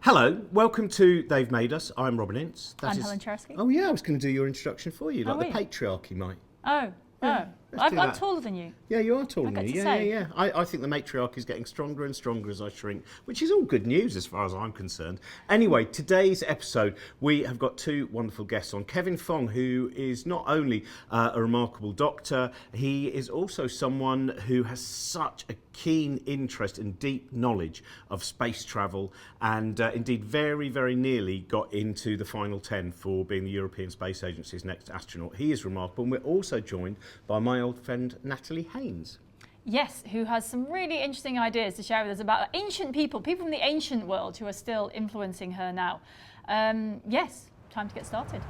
Hello, welcome to They've Made Us. I'm Robin Ince. I'm Helen Czerski. Oh yeah, I was going to do your introduction for you, like the patriarchy might. I'm taller than you. Yeah, you are taller than me. Yeah. I think the matriarchy is getting stronger and stronger as I shrink, which is all good news as far as I'm concerned. Anyway, today's episode, we have got two wonderful guests on. Kevin Fong, who is not only a remarkable doctor, he is also someone who has such a keen interest and deep knowledge of space travel, and indeed very, very nearly got into the final 10 for being the European Space Agency's next astronaut. He is remarkable, and we're also joined by my old friend Natalie Haynes. Yes, who has some really interesting ideas to share with us about ancient people from the ancient world who are still influencing her now. Yes, time to get started.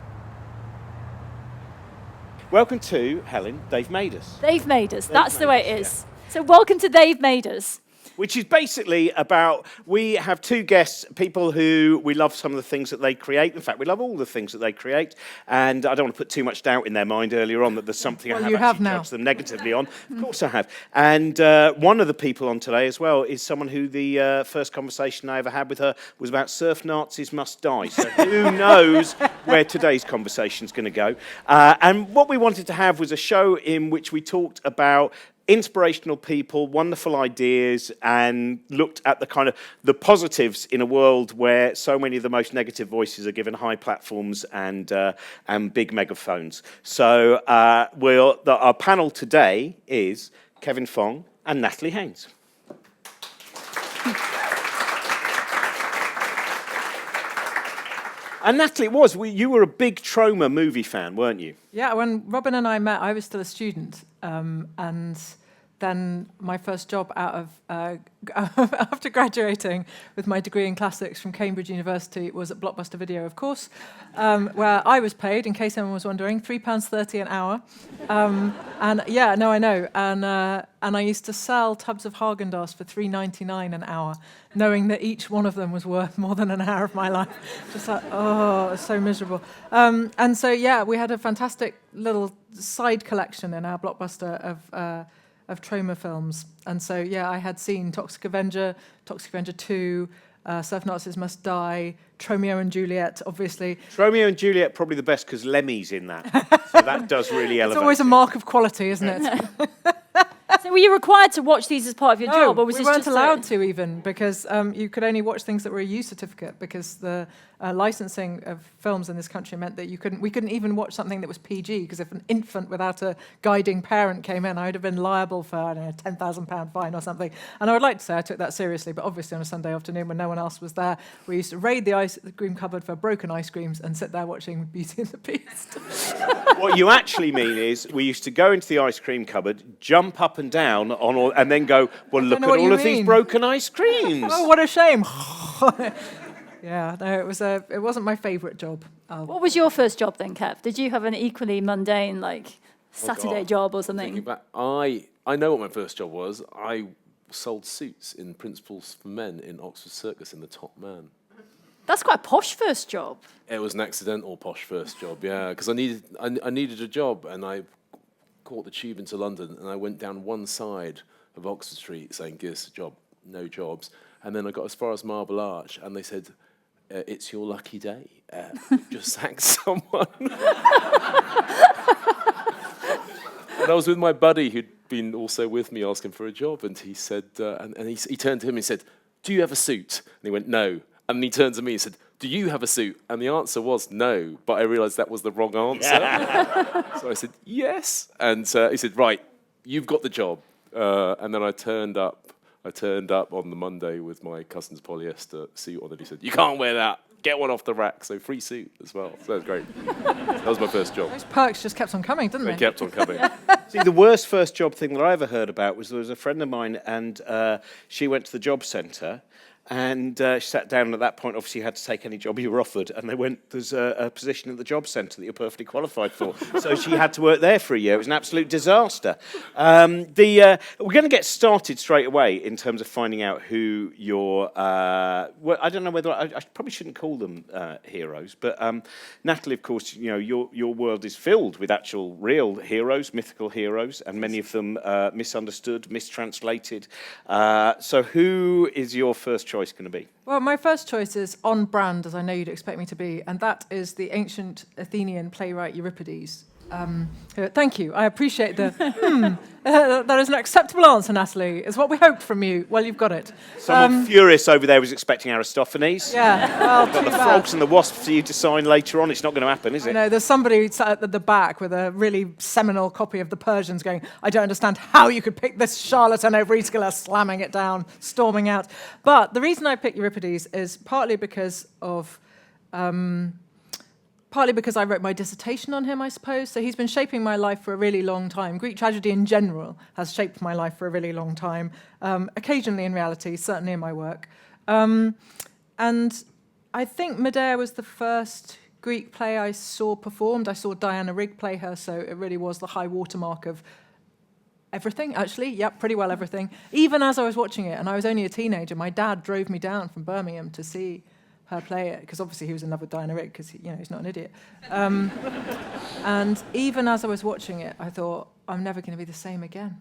Welcome to, Helen, They've Made Us. They've made us, that's the way it is. Yeah. So welcome to They've Made Us. Which is basically about, we have two guests, people who we love some of the things that they create. In fact, we love all the things that they create. And I don't want to put too much doubt in their mind earlier on that there's something I have judged them negatively on. Of course I have. And one of the people on today as well is someone who the first conversation I ever had with her was about surf Nazis must die. So who knows where today's conversation is going to go. And what we wanted to have was a show in which we talked about inspirational people, wonderful ideas, and looked at the kind of the positives in a world where so many of the most negative voices are given high platforms and big megaphones. So our panel today is Kevin Fong and Natalie Haynes. And Natalie, you were a big Troma movie fan, weren't you? Yeah, when Robin and I met, I was still a student, and then my first job out of after graduating with my degree in classics from Cambridge University was at Blockbuster Video, of course, where I was paid, in case anyone was wondering, £3.30 an hour. And yeah, no, I know. And I used to sell tubs of Haagen-Dazs for £3.99 an hour, knowing that each one of them was worth more than an hour of my life. Just like, oh, it's so miserable. And so, yeah, we had a fantastic little side collection in our Blockbuster of Troma films. And so, yeah, I had seen Toxic Avenger 2, Surf Nazis Must Die, Tromeo and Juliet, obviously. Tromeo and Juliet, probably the best because Lemmy's in that. So that does really elevate. It's always a mark of quality, isn't it? So were you required to watch these as part of your job? Or was we this weren't just allowed to even, because you could only watch things that were a U certificate, because the licensing of films in this country meant that we couldn't even watch something that was PG, because if an infant without a guiding parent came in, I would have been liable for, I don't know, a £10,000 fine or something. And I would like to say I took that seriously, but obviously on a Sunday afternoon when no one else was there, we used to raid the ice cream cupboard for broken ice creams and sit there watching Beauty and the Beast. What you actually mean is we used to go into the ice cream cupboard, jump up and down and then go, well, look at all of these broken ice creams. Oh, what a shame. Yeah, no, it wasn't my favourite job. What was your first job then, Kev? Did you have an equally mundane, Saturday job or something? I know what my first job was. I sold suits in Principles for Men in Oxford Circus in the Top Man. That's quite a posh first job. It was an accidental posh first job, yeah, because I needed a job, and I caught the tube into London, and I went down one side of Oxford Street saying, "Give us a job," no jobs. And then I got as far as Marble Arch, and they said, "It's your lucky day. Just sacked someone." And I was with my buddy who'd been also with me asking for a job, and he said, and he turned to him and said, "Do you have a suit?" And he went, "No." And he turned to me and said, "Do you have a suit?" And the answer was no, but I realised that was the wrong answer. So I said, "Yes." And he said, "Right, you've got the job." And then I turned up on the Monday with my cousin's polyester suit on, and he said, "You can't wear that. Get one off the rack." So free suit as well. So that was great. That was my first job. Those perks just kept on coming, didn't they? They kept on coming. See, the worst first job thing that I ever heard about was there was a friend of mine, and she went to the job centre, And she sat down, and at that point, obviously, you had to take any job you were offered. And they went, there's a position at the job centre that you're perfectly qualified for. So she had to work there for a year. It was an absolute disaster. We're going to get started straight away in terms of finding out who your... well, I don't know whether... I probably shouldn't call them heroes, but Natalie, of course, you know, your world is filled with actual real heroes, mythical heroes, and many of them misunderstood, mistranslated. So who is your first choice going to be? Well, my first choice is on brand, as I know you'd expect me to be, and that is the ancient Athenian playwright Euripides. Thank you. I appreciate the that is an acceptable answer, Natalie. It's what we hoped from you. Well, you've got it. Someone furious over there was expecting Aristophanes. Yeah, well, Got the frogs and the wasps for you to sign later on. It's not going to happen, is it? No, there's somebody sat at the back with a really seminal copy of the Persians going, I don't understand how you could pick this charlatan over Aeschylus, slamming it down, storming out. But the reason I picked Euripides is partly because I wrote my dissertation on him, I suppose. So he's been shaping my life for a really long time. Greek tragedy in general has shaped my life for a really long time, occasionally in reality, certainly in my work. And I think Medea was the first Greek play I saw performed. I saw Diana Rigg play her, so it really was the high watermark of everything, actually. Yep, pretty well everything. Even as I was watching it, and I was only a teenager, my dad drove me down from Birmingham to see her play it, because obviously he was in love with Diana Rigg, because he's not an idiot. And even as I was watching it, I thought, I'm never going to be the same again.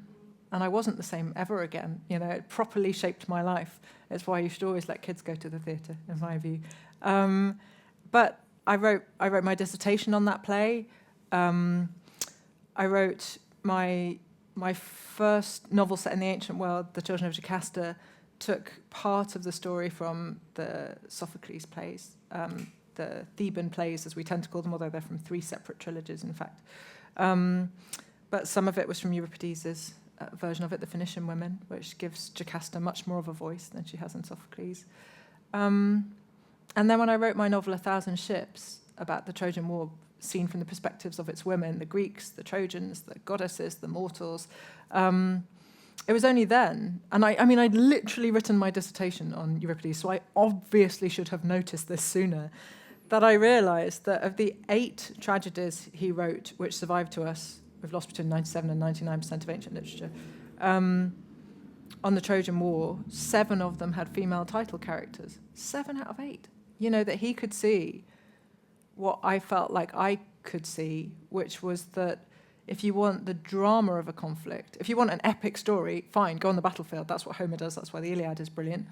And I wasn't the same ever again. It properly shaped my life. It's why you should always let kids go to the theatre, in my view. But I wrote my dissertation on that play. I wrote my first novel set in the ancient world, The Children of Jocasta, took part of the story from the Sophocles plays, the Theban plays, as we tend to call them, although they're from 3 separate trilogies, in fact. But some of it was from Euripides' version of it, The Phoenician Women, which gives Jocasta much more of a voice than she has in Sophocles. And then when I wrote my novel, 1,000 Ships, about the Trojan War, seen from the perspectives of its women, the Greeks, the Trojans, the goddesses, the mortals, it was only then, and I'd literally written my dissertation on Euripides, so I obviously should have noticed this sooner, that I realised that of the 8 tragedies he wrote, which survived to us, we've lost between 97 and 99% of ancient literature, on the Trojan War, 7 of them had female title characters. 7 out of 8. That he could see what I felt like I could see, which was that if you want the drama of a conflict, if you want an epic story, fine, go on the battlefield. That's what Homer does. That's why the Iliad is brilliant,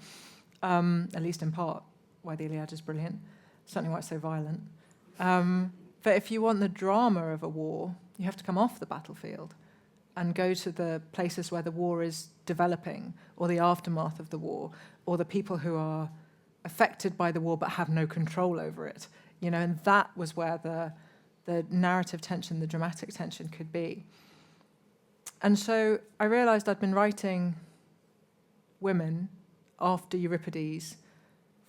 at least in part why the Iliad is brilliant, certainly why it's so violent. But if you want the drama of a war, you have to come off the battlefield and go to the places where the war is developing, or the aftermath of the war, or the people who are affected by the war but have no control over it. And that was where the narrative tension, the dramatic tension could be. And so I realised I'd been writing women after Euripides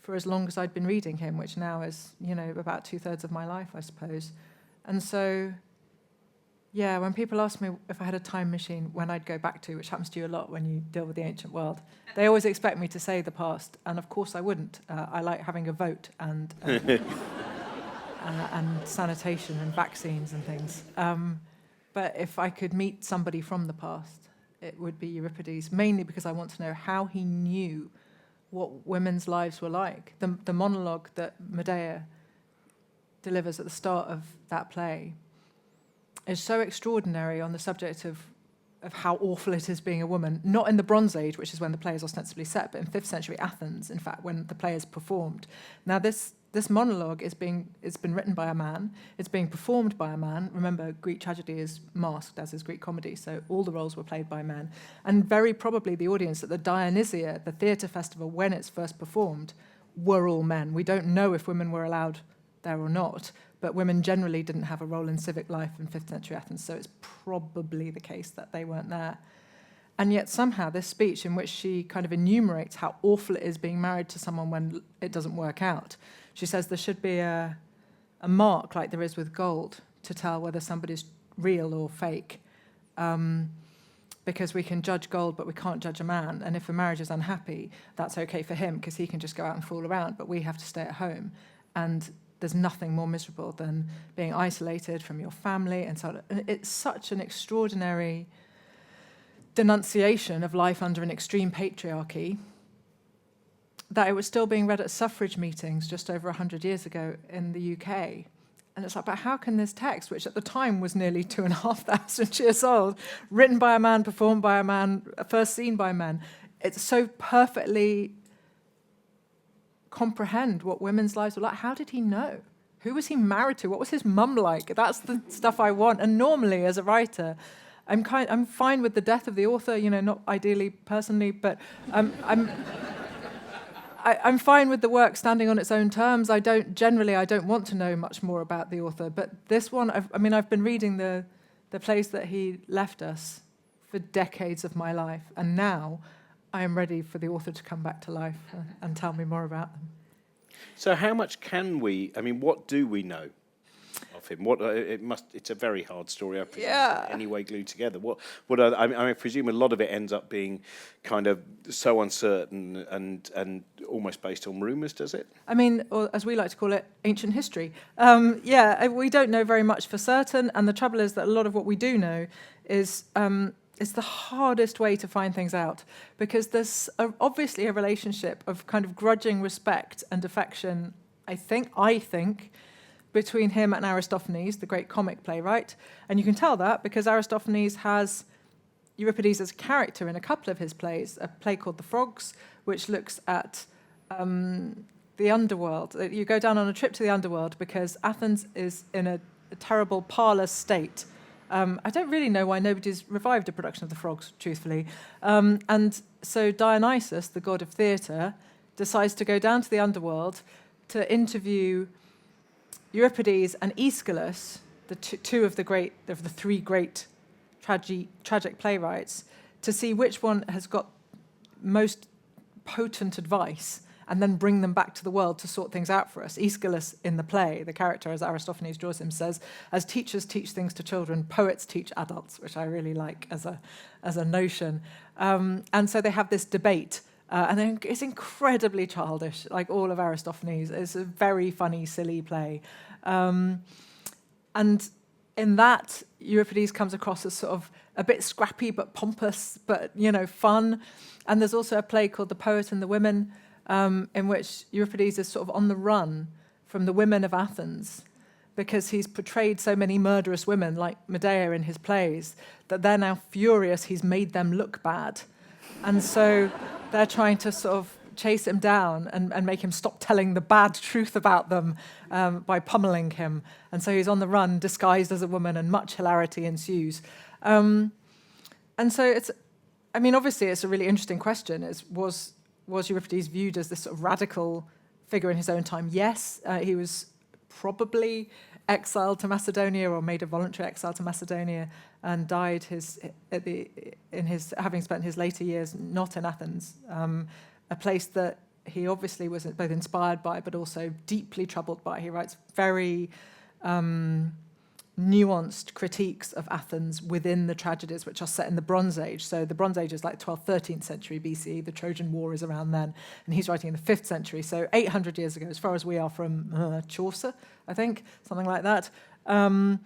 for as long as I'd been reading him, which now is, about 2/3 of my life, I suppose. And so, when people ask me if I had a time machine when I'd go back to, which happens to you a lot when you deal with the ancient world, they always expect me to say the past, and of course I wouldn't. I like having a vote and sanitation and vaccines and things. But if I could meet somebody from the past, it would be Euripides, mainly because I want to know how he knew what women's lives were like. The monologue that Medea delivers at the start of that play is so extraordinary on the subject of how awful it is being a woman, not in the Bronze Age, which is when the play is ostensibly set, but in 5th century Athens, in fact, when the play is performed. Now, this monologue it's been written by a man, it's being performed by a man. Remember, Greek tragedy is masked, as is Greek comedy, so all the roles were played by men. And very probably the audience at the Dionysia, the theatre festival, when it's first performed, were all men. We don't know if women were allowed there or not, but women generally didn't have a role in civic life in 5th century Athens, so it's probably the case that they weren't there. And yet somehow this speech in which she kind of enumerates how awful it is being married to someone when it doesn't work out, she says there should be a mark like there is with gold to tell whether somebody's real or fake. because we can judge gold, but we can't judge a man. And if a marriage is unhappy, that's okay for him because he can just go out and fool around, but we have to stay at home. And there's nothing more miserable than being isolated from your family and so on. And it's such an extraordinary denunciation of life under an extreme patriarchy that it was still being read at suffrage meetings just over 100 years ago in the UK. And it's like, but how can this text, which at the time was nearly 2,500 years old, written by a man, performed by a man, first seen by men, it's so perfectly comprehend what women's lives were like? How did he know? Who was he married to? What was his mum like? That's the stuff I want. And normally, as a writer, I'm fine with the death of the author, not ideally personally, but I'm fine with the work standing on its own terms. I don't want to know much more about the author. But this one, I've been reading the plays that he left us for decades of my life, and now I am ready for the author to come back to life and tell me more about them. So how much can we, what do we know of him? It's a very hard story, I presume, anyway glued together. I presume a lot of it ends up being kind of so uncertain and almost based on rumours, does it? Or as we like to call it, ancient history. We don't know very much for certain, and the trouble is that a lot of what we do know is it's the hardest way to find things out, because there's obviously a relationship of kind of grudging respect and affection, I think, between him and Aristophanes, the great comic playwright. And you can tell that because Aristophanes has Euripides as a character in a couple of his plays, a play called The Frogs, which looks at the underworld. You go down on a trip to the underworld because Athens is in a terrible parlous state. I don't really know why nobody's revived a production of The Frogs, truthfully. And so Dionysus, the god of theatre, decides to go down to the underworld to interview Euripides and Aeschylus, the two of the three great tragic playwrights, to see which one has got most potent advice, and then bring them back to the world to sort things out for us. Aeschylus in the play, the character as Aristophanes draws him, says, as teachers teach things to children, poets teach adults, which I really like as a notion. And so they have this debate, and then it's incredibly childish, like all of Aristophanes. It's a very funny, silly play. And in that, Euripides comes across as sort of a bit scrappy but pompous, but, fun. And there's also a play called The Poet and the Women, in which Euripides is sort of on the run from the women of Athens because he's portrayed so many murderous women like Medea in his plays that they're now furious he's made them look bad. And so they're trying to sort of chase him down and make him stop telling the bad truth about them by pummeling him. And so he's on the run, disguised as a woman, and much hilarity ensues. And so obviously it's a really interesting question. Was Euripides viewed as this sort of radical figure in his own time? Yes, he was probably exiled to Macedonia or made a voluntary exile to Macedonia and died having spent his later years not in Athens, a place that he obviously was both inspired by but also deeply troubled by. He writes very nuanced critiques of Athens within the tragedies, which are set in the Bronze Age. So the Bronze Age is like 12th, 13th century BCE. The Trojan War is around then. And he's writing in the 5th century, so 800 years ago, as far as we are from Chaucer, I think, something like that. And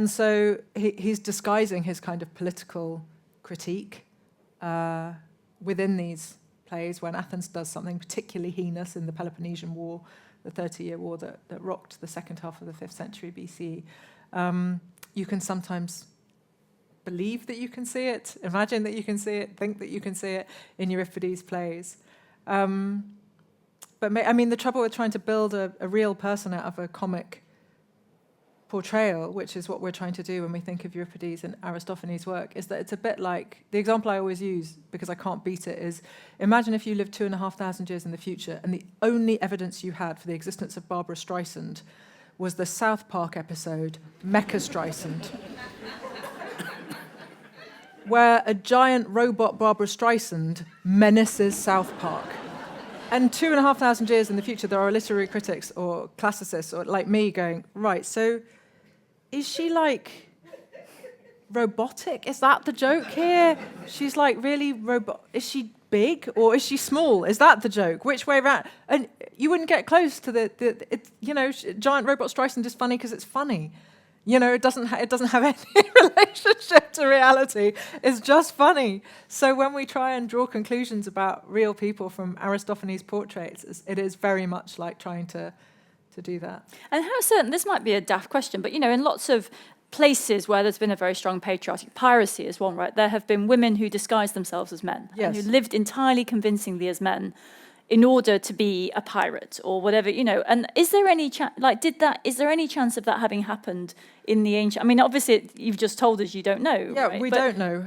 so he's disguising his kind of political critique within these plays when Athens does something particularly heinous in the Peloponnesian War, the 30-year war that rocked the second half of the 5th century BCE. You can sometimes believe that you can see it, imagine that you can see it, think that you can see it in Euripides' plays. But the trouble with trying to build a real person out of a comic portrayal, which is what we're trying to do when we think of Euripides and Aristophanes' work, is that it's a bit like, the example I always use, because I can't beat it, is imagine if you lived 2,500 years in the future and the only evidence you had for the existence of Barbara Streisand was the South Park episode, Mecha Streisand, where a giant robot Barbara Streisand menaces South Park. And 2,500 years in the future, there are literary critics or classicists or like me going, right, so is she like robotic? Is that the joke here? She's like really is she big or is she small? Is that the joke? Which way around? And you wouldn't get close to giant robot Streisand is funny because it's funny. It doesn't have any relationship to reality. It's just funny. So when we try and draw conclusions about real people from Aristophanes' portraits, it is very much like trying to do that. And how certain, this might be a daft question, but in lots of places where there's been a very strong patriarchy, piracy is one, right? There have been women who disguised themselves as men, yes, and who lived entirely convincingly as men in order to be a pirate or whatever, And is there any is there any chance of that having happened in the ancient? I mean, obviously, you've just told us you don't know. Yeah, right? we don't know.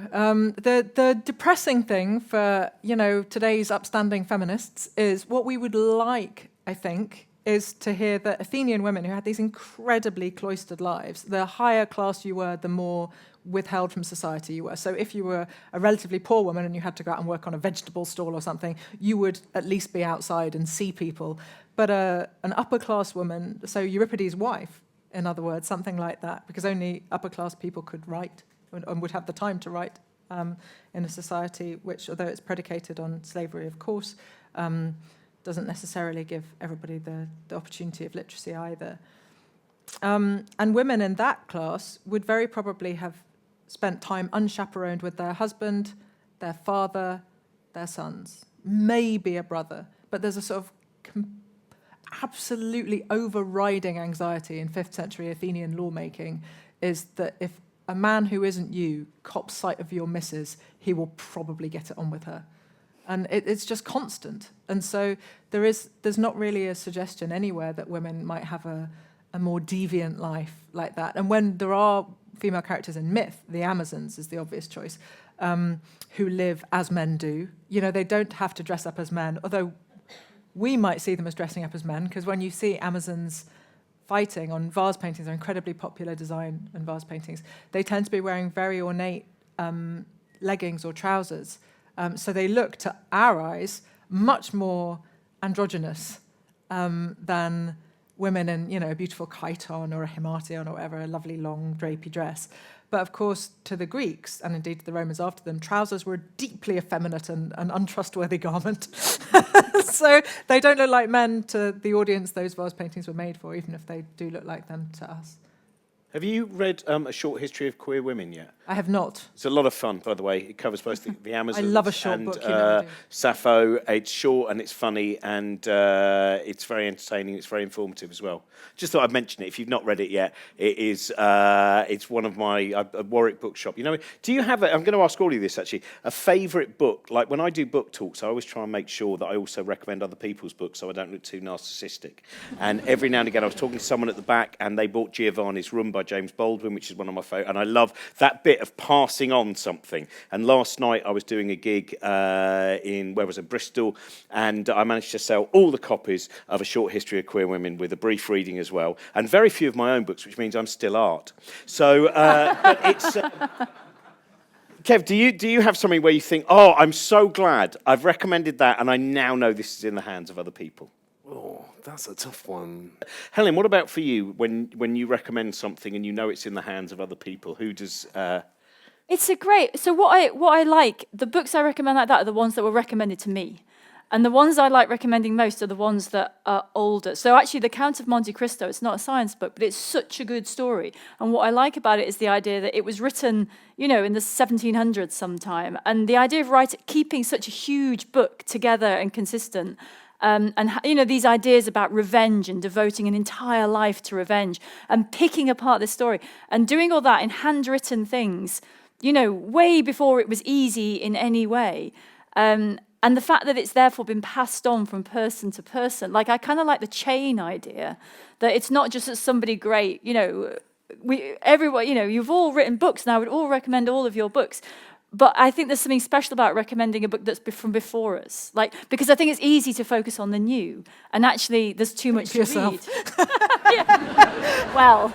The depressing thing for today's upstanding feminists is what we would like, I think, is to hear that Athenian women who had these incredibly cloistered lives, the higher class you were, the more withheld from society you were. So if you were a relatively poor woman and you had to go out and work on a vegetable stall or something, you would at least be outside and see people. But an upper class woman, so Euripides' wife, in other words, something like that, because only upper class people could write and would have the time to write in a society which, although it's predicated on slavery, of course, doesn't necessarily give everybody the opportunity of literacy either. And women in that class would very probably have spent time unchaperoned with their husband, their father, their sons, maybe a brother. But there's a sort of absolutely overriding anxiety in 5th century Athenian lawmaking is that if a man who isn't you cops sight of your missus, he will probably get it on with her. And it's just constant. And so there's not really a suggestion anywhere that women might have a more deviant life like that. And when there are female characters in myth, the Amazons is the obvious choice, who live as men do. They don't have to dress up as men, although we might see them as dressing up as men, because when you see Amazons fighting on vase paintings, they're incredibly popular design and vase paintings, they tend to be wearing very ornate leggings or trousers. So they look, to our eyes, much more androgynous than women in, a beautiful chiton or a himation or whatever, a lovely long drapey dress. But of course, to the Greeks, and indeed to the Romans after them, trousers were a deeply effeminate and untrustworthy garment. So they don't look like men to the audience those vase paintings were made for, even if they do look like them to us. Have you read A Short History of Queer Women yet? I have not. It's a lot of fun, by the way. It covers both the Amazons I love a short and book, I do. Sappho. It's short and it's funny and it's very entertaining. It's very informative as well. Just thought I'd mention it. If you've not read it yet, it is. It's one of my Warwick Bookshop. Do you have? I'm going to ask all of you this actually. A favourite book? Like when I do book talks, I always try and make sure that I also recommend other people's books, so I don't look too narcissistic. And every now and again, I was talking to someone at the back, and they bought Giovanni's Room by James Baldwin, which is one of my favourite. And I love that bit of passing on something. And last night I was doing a gig in Bristol, and I managed to sell all the copies of A Short History of Queer Women with a brief reading as well, and very few of my own books, which means I'm still art. So, but it's. Kev, do you have something where you think, oh, I'm so glad I've recommended that, and I now know this is in the hands of other people? Oh, that's a tough one. Helen, what about for you when you recommend something and you know it's in the hands of other people? Who does? It's a great. So what I like, the books I recommend like that are the ones that were recommended to me, and the ones I like recommending most are the ones that are older. So actually, The Count of Monte Cristo, it's not a science book, but it's such a good story. And what I like about it is the idea that it was written, in the 1700s sometime, and the idea of keeping such a huge book together and consistent. And these ideas about revenge and devoting an entire life to revenge and picking apart this story and doing all that in handwritten things, way before it was easy in any way. And the fact that it's therefore been passed on from person to person. Like, I kind of like the chain idea, that it's not just that somebody great, everyone, you've all written books and I would all recommend all of your books. But I think there's something special about recommending a book that's from before us, because I think it's easy to focus on the new, and actually there's too much to read. Yourself. Yeah. Well,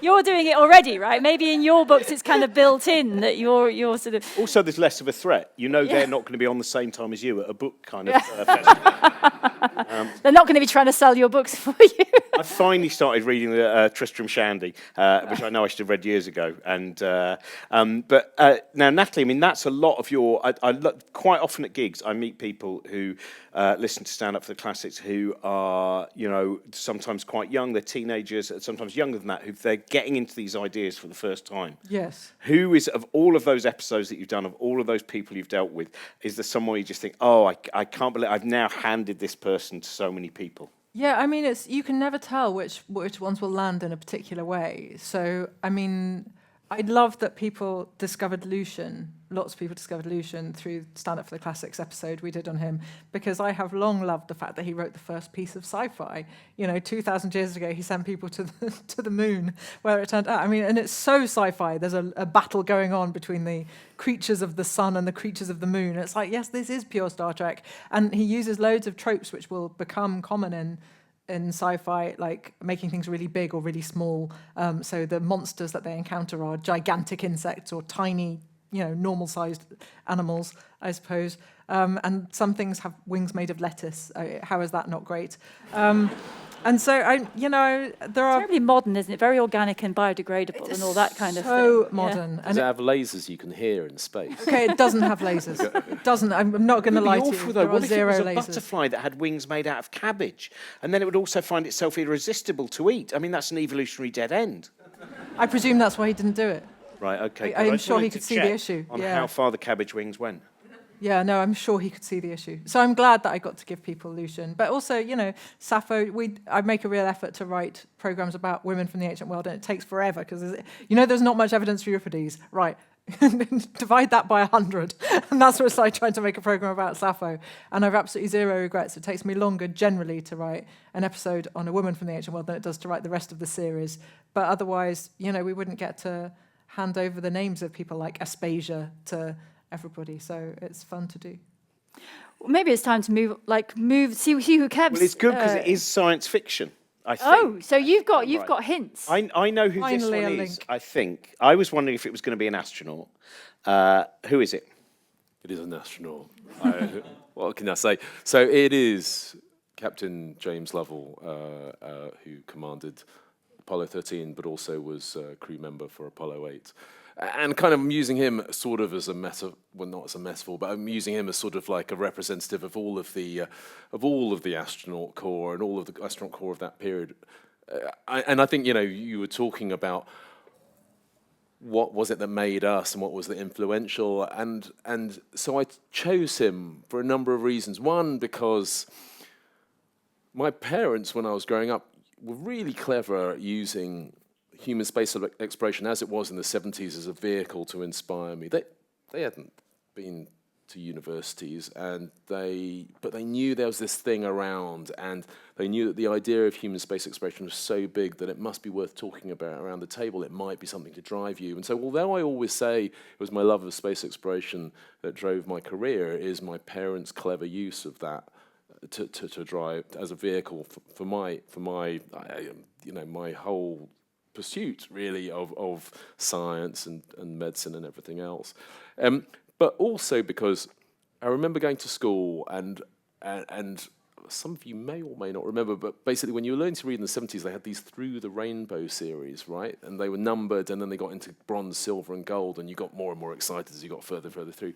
you're doing it already, right? Maybe in your books it's kind of built in that you're sort of... Also, there's less of a threat. You know they're not going to be on the same time as you at a book kind of festival. They're not going to be trying to sell your books for you. I finally started reading the Tristram Shandy, which I know I should have read years ago. And but now, Natalie, I mean, that's a lot of your... quite often at gigs, I meet people who listen to Stand Up for the Classics who are, you know, sometimes quite young. They're teenagers, sometimes younger than that, who they're getting into these ideas for the first time. Yes. Who is, of all of those episodes that you've done, of all of those people you've dealt with, is there someone you just think, oh, I can't believe I've now handed this person to so many people? Yeah, I mean, you can never tell which ones will land in a particular way. So, I mean, I love that people discovered Lucian. Lots of people discovered Lucian through Stand Up for the Classics episode we did on him, because I have long loved the fact that he wrote the first piece of sci-fi. You know, 2,000 years ago, he sent people to the moon, where it turned out. I mean, and it's so sci-fi. There's a battle going on between the creatures of the sun and the creatures of the moon. It's like, yes, this is pure Star Trek. And he uses loads of tropes which will become common in sci-fi, like making things really big or really small. So the monsters that they encounter are gigantic insects or tiny, you know, normal-sized animals, I suppose. And some things have wings made of lettuce. How is that not great? And so, there are... It's terribly modern, isn't it? Very organic and biodegradable and all that kind of thing. So modern. Does it have lasers you can hear in space? Okay, it doesn't have lasers. It doesn't. I'm not going to lie to you. Awful, There though. are What if it zero was a lasers. butterfly that had wings made out of cabbage, and then it would also find itself irresistible to eat? I mean, that's an evolutionary dead end. I presume that's why he didn't do it. Right, okay. I'm just sure he wanted could to see the check issue, on yeah. how far the cabbage wings went. Yeah, no, I'm sure he could see the issue. So I'm glad that I got to give people Lucian. But also, you know, Sappho, I make a real effort to write programs about women from the ancient world, and it takes forever because, you know, there's not much evidence for Euripides. Right. Divide that by 100. And that's what it's like trying to make a program about Sappho. And I've absolutely zero regrets. It takes me longer generally to write an episode on a woman from the ancient world than it does to write the rest of the series. But otherwise, you know, we wouldn't get to hand over the names of people like Aspasia to everybody, so it's fun to do. Well, maybe it's time to move. See who Kev's. Well, it's good because it is science fiction, I think. Oh, so you've got hints. I know who Finally this one a is, link. I think. I was wondering if it was going to be an astronaut. Who is it? It is an astronaut. What can I say? So it is Captain James Lovell, who commanded Apollo 13, but also was a crew member for Apollo 8. And kind of I'm using him sort of as a metaphor, well, not as a metaphor, but I'm using him as sort of like a representative of all of the astronaut corps and all of the astronaut corps of that period. And I think, you know, you were talking about what was it that made us and what was the influential, and so I chose him for a number of reasons. One, because my parents, when I was growing up, were really clever at using human space exploration as it was in the 70s as a vehicle to inspire me. They hadn't been to universities, but they knew there was this thing around, and they knew that the idea of human space exploration was so big that it must be worth talking about around the table. It might be something to drive you. And so although I always say it was my love of space exploration that drove my career, it is my parents' clever use of that to drive as a vehicle for my my whole pursuit really of science and medicine and everything else, but also because I remember going to school and some of you may or may not remember, but basically when you were learning to read in the 70s, they had these Through the Rainbow series, right? And they were numbered, and then they got into bronze, silver, and gold, and you got more and more excited as you got further through.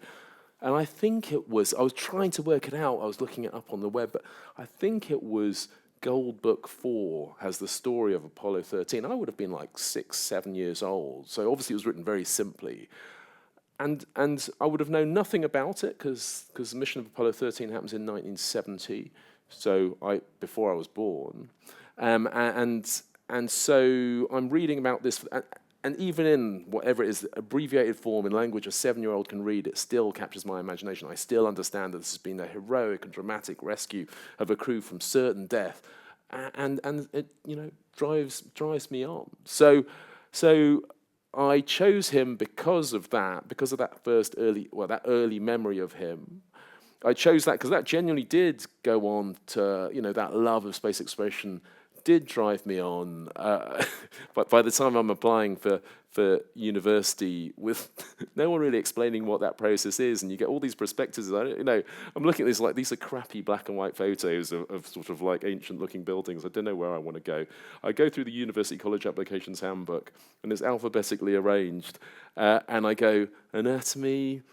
And I think I was trying to work it out, I was looking it up on the web, but I think it was Gold Book 4 has the story of Apollo 13. I would have been like 6, 7 years old, so obviously it was written very simply. And I would have known nothing about it because the mission of Apollo 13 happens in 1970, so before I was born. And so I'm reading about this, and even in whatever it is, abbreviated form in language a 7-year-old can read, it still captures my imagination. I still understand that this has been a heroic and dramatic rescue of a crew from certain death, and it drives me on. So I chose him because of that that early memory of him. I chose that because that genuinely did go on to, that love of space exploration did drive me on, but by the time I'm applying for university, with no one really explaining what that process is, and you get all these prospectuses. I'm looking at this like these are crappy black and white photos of sort of like ancient-looking buildings. I don't know where I want to go. I go through the University College Applications Handbook, and it's alphabetically arranged, and I go anatomy,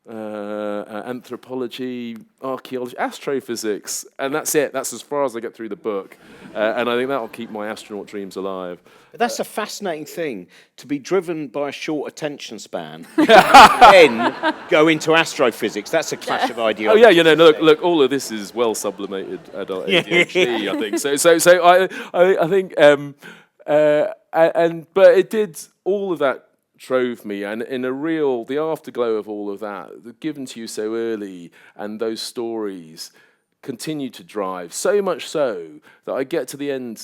anthropology, archaeology, astrophysics, and that's it. That's as far as I get through the book, and I think that'll keep my astronaut dreams alive. But that's a fascinating thing, to be driven by a short attention span, then go into astrophysics. That's a clash of ideology. Oh yeah, look, all of this is well sublimated adult ADHD. I think so. I think, but it did all of that. Drove me, and in the afterglow of all of that, given to you so early, and those stories continue to drive, so much so that I get to the end.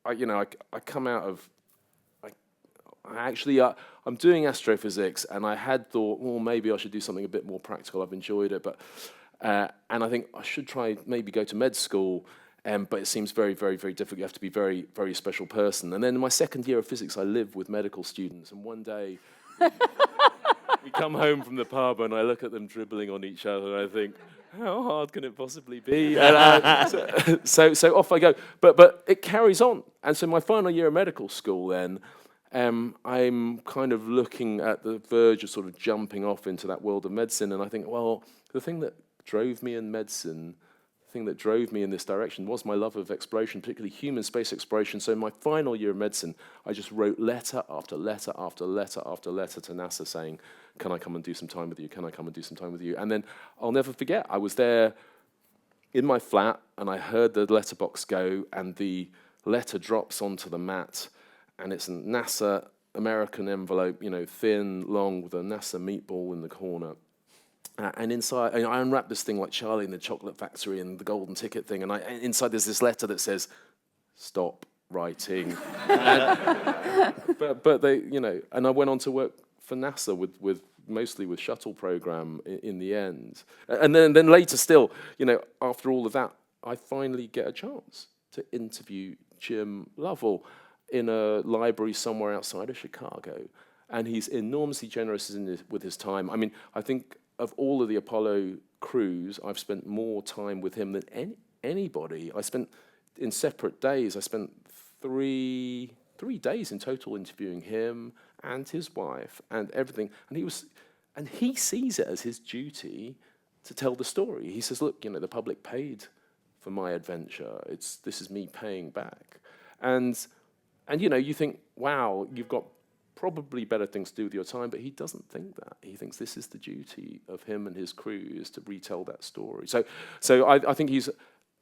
I come out of, I'm doing astrophysics, and I had thought, well, maybe I should do something a bit more practical. I've enjoyed it, but and I think I should try maybe go to med school. But it seems very, very, very difficult. You have to be a very, very special person. And then in my second year of physics, I live with medical students. And one day, we come home from the pub, and I look at them dribbling on each other, and I think, how hard can it possibly be? And so off I go. But it carries on. And so my final year of medical school then, I'm kind of looking at the verge of sort of jumping off into that world of medicine. And I think, well, the thing that drove me in medicine, thing that drove me in this direction was my love of exploration, particularly human space exploration. So in my final year of medicine, I just wrote letter after letter after letter after letter to NASA saying, can I come and do some time with you? Can I come and do some time with you? And then I'll never forget, I was there in my flat, and I heard the letterbox go, and the letter drops onto the mat, and it's a NASA American envelope, thin, long, with a NASA meatball in the corner. And inside, I unwrapped this thing like Charlie in the Chocolate Factory and the golden ticket thing, and inside there's this letter that says, "Stop writing." but they, and I went on to work for NASA with mostly with shuttle program in the end, and then later still, after all of that, I finally get a chance to interview Jim Lovell in a library somewhere outside of Chicago, and he's enormously generous with his time. I mean, I think, of all of the Apollo crews, I've spent more time with him than anybody. I spent, in separate days, I spent three days in total interviewing him and his wife and everything. And he sees it as his duty to tell the story. He says, look, the public paid for my adventure. This is me paying back. And you think, wow, you've got probably better things to do with your time, but he doesn't think that. He thinks this is the duty of him and his crew, is to retell that story. So I think he's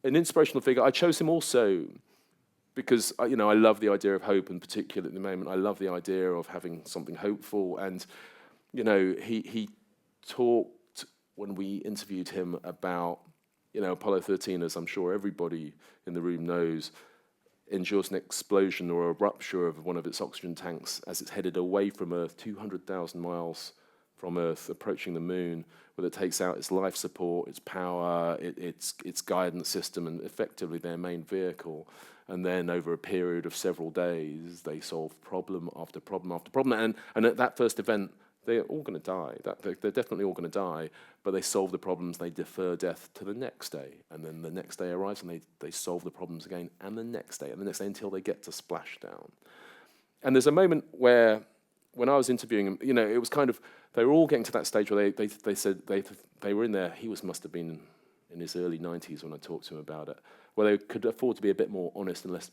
an inspirational figure. I chose him also because I love the idea of hope, in particular at the moment. I love the idea of having something hopeful, and he talked when we interviewed him about Apollo 13, as I'm sure everybody in the room knows, endures an explosion or a rupture of one of its oxygen tanks as it's headed away from Earth, 200,000 miles from Earth, approaching the moon, where it takes out its life support, its power, its guidance system, and effectively their main vehicle. And then over a period of several days, they solve problem after problem after problem. And at that first event, they're all going to die. They're definitely all going to die, but they solve the problems. They defer death to the next day, and then the next day arrives, and they solve the problems again, and the next day, until they get to splashdown. And there's a moment where, when I was interviewing him, it was kind of, they were all getting to that stage where they said they were in there. He must have been in his early 90s when I talked to him about it, where they could afford to be a bit more honest and less,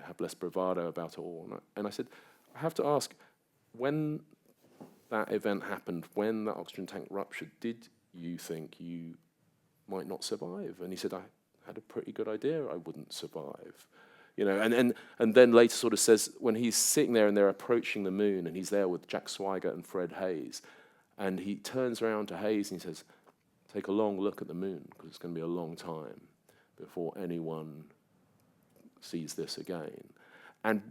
have less bravado about it all. And I said, I have to ask, when that event happened, when that oxygen tank ruptured, did you think you might not survive? And he said, I had a pretty good idea I wouldn't survive. And then later sort of says, when he's sitting there and they're approaching the moon, and he's there with Jack Swigert and Fred Hayes, and he turns around to Hayes and he says, take a long look at the moon, because it's going to be a long time before anyone sees this again. And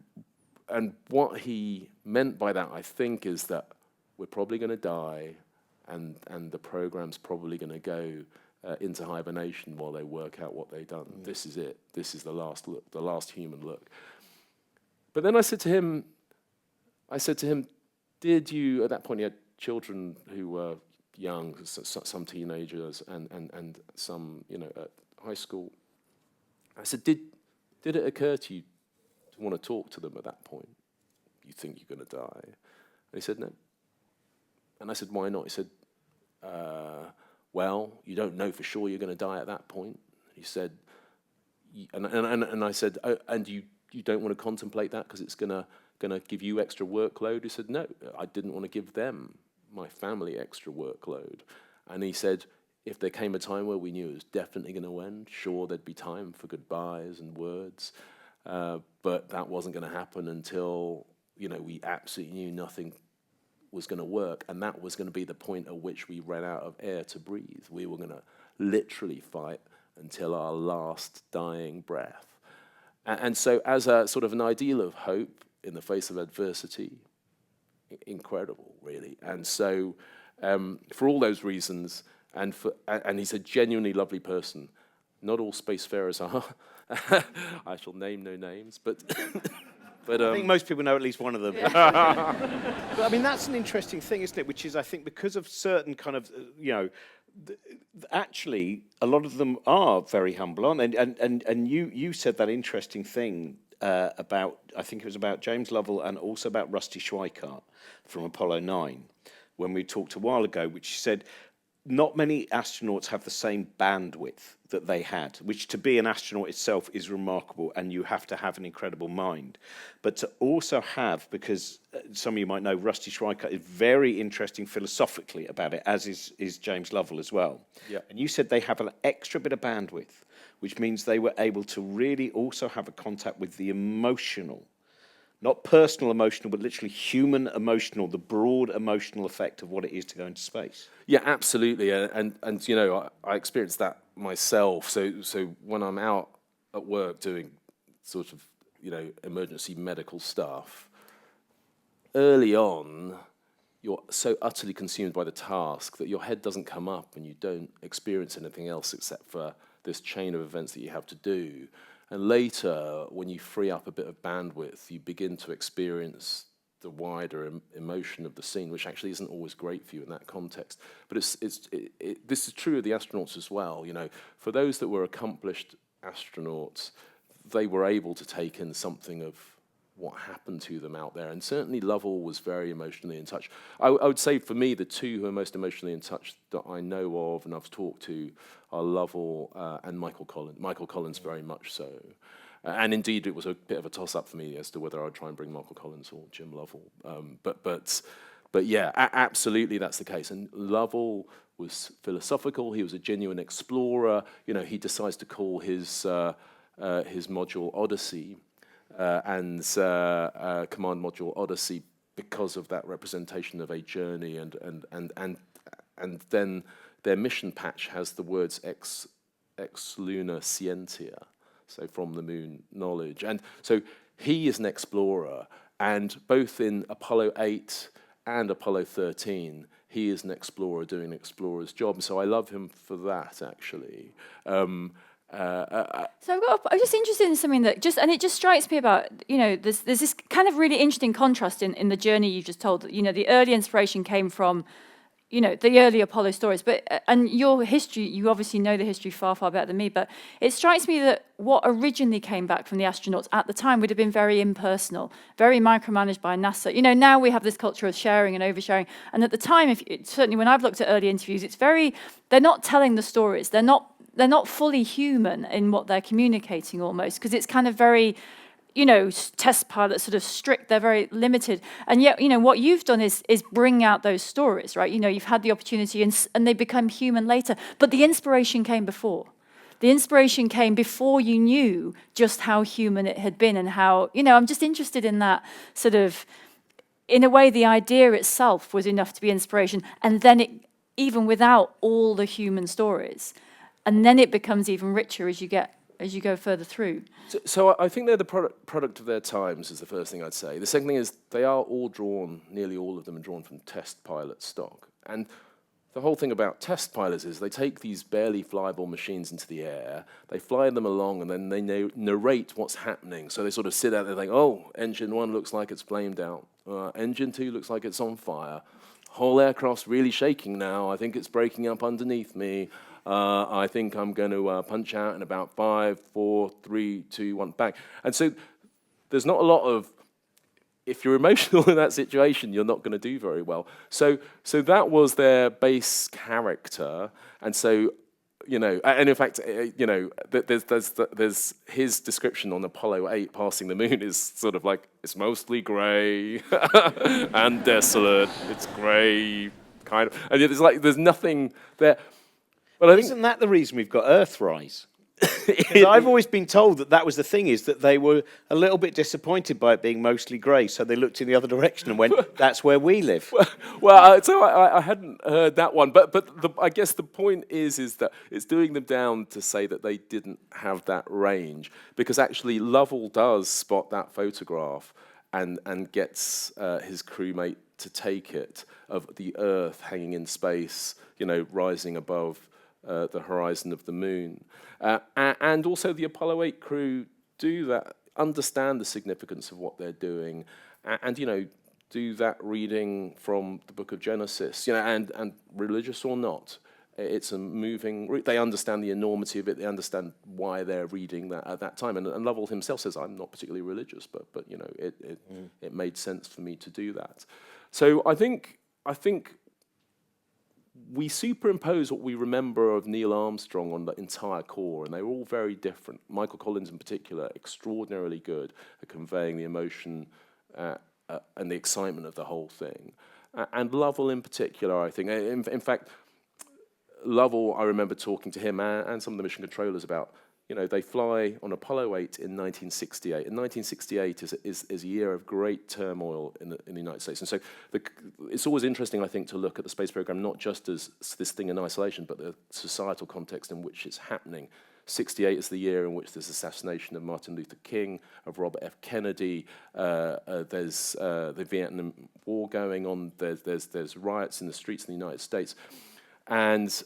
what he meant by that, I think, is that we're probably going to die, and the program's probably going to go into hibernation while they work out what they've done. This is it. This is the last look, the last human look. But then I said to him, did you, at that point, you had children who were young, some teenagers and some, at high school. I said, did it occur to you to want to talk to them at that point? You think you're going to die? And he said, no. And I said, why not? He said, well, you don't know for sure you're going to die at that point. He said, and I said, oh, and you don't want to contemplate that because it's going to give you extra workload? He said, no, I didn't want to give them, my family, extra workload. And he said, if there came a time where we knew it was definitely going to end, sure, there'd be time for goodbyes and words, but that wasn't going to happen until, we absolutely knew nothing was going to work, and that was going to be the point at which we ran out of air to breathe. We were going to literally fight until our last dying breath. And so as a sort of an ideal of hope in the face of adversity, incredible, really. And so for all those reasons, and he's a genuinely lovely person. Not all spacefarers are. I shall name no names, but... But, I think most people know at least one of them. But I mean, that's an interesting thing, isn't it? Which is, I think, because of certain kind of, actually, a lot of them are very humble, aren't they? And you said that interesting thing about, I think it was about James Lovell and also about Rusty Schweickart from Apollo 9, when we talked a while ago, which said, not many astronauts have the same bandwidth that they had, which to be an astronaut itself is remarkable, and you have to have an incredible mind. But to also have, because some of you might know, Rusty Schweickart is very interesting philosophically about it, as is James Lovell as well. Yeah. And you said they have an extra bit of bandwidth, which means they were able to really also have a contact with the emotional, not personal emotional, but literally human emotional, the broad emotional effect of what it is to go into space. Yeah, absolutely, and I experienced that myself. So when I'm out at work doing sort of emergency medical stuff, early on, you're so utterly consumed by the task that your head doesn't come up, and you don't experience anything else except for this chain of events that you have to do. And later, when you free up a bit of bandwidth, you begin to experience the wider emotion of the scene, which actually isn't always great for you in that context. But this is true of the astronauts as well. For those that were accomplished astronauts, they were able to take in something of what happened to them out there. And certainly Lovell was very emotionally in touch. I would say for me, the two who are most emotionally in touch that I know of and I've talked to are Lovell and Michael Collins. Michael Collins very much so. And indeed, it was a bit of a toss-up for me as to whether I'd try and bring Michael Collins or Jim Lovell. But yeah, absolutely that's the case. And Lovell was philosophical. He was a genuine explorer. He decides to call his module Odyssey and command module Odyssey because of that representation of a journey, and then their mission patch has the words ex luna scientia, so from the moon knowledge. And so he is an explorer, and both in Apollo 8 and Apollo 13, he is an explorer doing an explorer's job. And so I love him for that, actually. So I'm just interested in something that it just strikes me about, there's this kind of really interesting contrast in the journey you just told. The early inspiration came from, the early Apollo stories, and your history, you obviously know the history far, far better than me, but it strikes me that what originally came back from the astronauts at the time would have been very impersonal, very micromanaged by NASA. Now we have this culture of sharing and oversharing, and at the time, certainly when I've looked at early interviews, they're not telling the stories, they're not fully human in what they're communicating almost, because it's kind of very, test pilot sort of strict, they're very limited. And yet, what you've done is bring out those stories, right? You've had the opportunity and they become human later. But the inspiration came before. The inspiration came before you knew just how human it had been and how, I'm just interested in that sort of, in a way, the idea itself was enough to be inspiration. And then it, even without all the human stories, and then it becomes even richer as you go further through. So I think they're the product of their times is the first thing I'd say. The second thing is they are all drawn, nearly all of them are drawn from test pilot stock. And the whole thing about test pilots is they take these barely flyable machines into the air, they fly them along, and then they narrate what's happening. So they sort of sit out there and think, oh, engine 1 looks like it's flamed out. Engine 2 looks like it's on fire. Whole aircraft's really shaking now. I think it's breaking up underneath me. I think I'm going to punch out in about 5, 4, 3, 2, 1, bang. And so there's not a lot of, if you're emotional in that situation, you're not going to do very well. So that was their base character, and so, you know, and in fact, you know, there's his description on Apollo 8 passing the moon is sort of like, it's mostly grey and desolate. It's grey, kind of, and it's like there's nothing there. But I think, isn't that the reason we've got Earthrise? Because I've always been told that was the thing, is that they were a little bit disappointed by it being mostly grey, so they looked in the other direction and went, that's where we live. Well, so I hadn't heard that one, but I guess the point is that it's doing them down to say that they didn't have that range, because actually Lovell does spot that photograph and gets his crewmate to take it, of the Earth hanging in space, you know, rising above the horizon of the moon. And also the Apollo 8 crew do that, understand the significance of what they're doing, and you know, do that reading from the book of Genesis, you know, and religious or not, it's a moving, they understand the enormity of it, they understand why they're reading that at that time. And Lovell himself says, I'm not particularly religious, but you know, it made sense for me to do that. So I think we superimpose what we remember of Neil Armstrong on the entire core, and they were all very different. Michael Collins in particular, extraordinarily good at conveying the emotion and the excitement of the whole thing. And Lovell in particular, I think. In fact, Lovell, I remember talking to him and some of the mission controllers about, you know, they fly on Apollo 8 in 1968. And 1968 is a year of great turmoil in the United States. And so it's always interesting, I think, to look at the space program not just as this thing in isolation, but the societal context in which it's happening. 68 is the year in which there's assassination of Martin Luther King, of Robert F. Kennedy. There's the Vietnam War going on. There's riots in the streets in the United States. And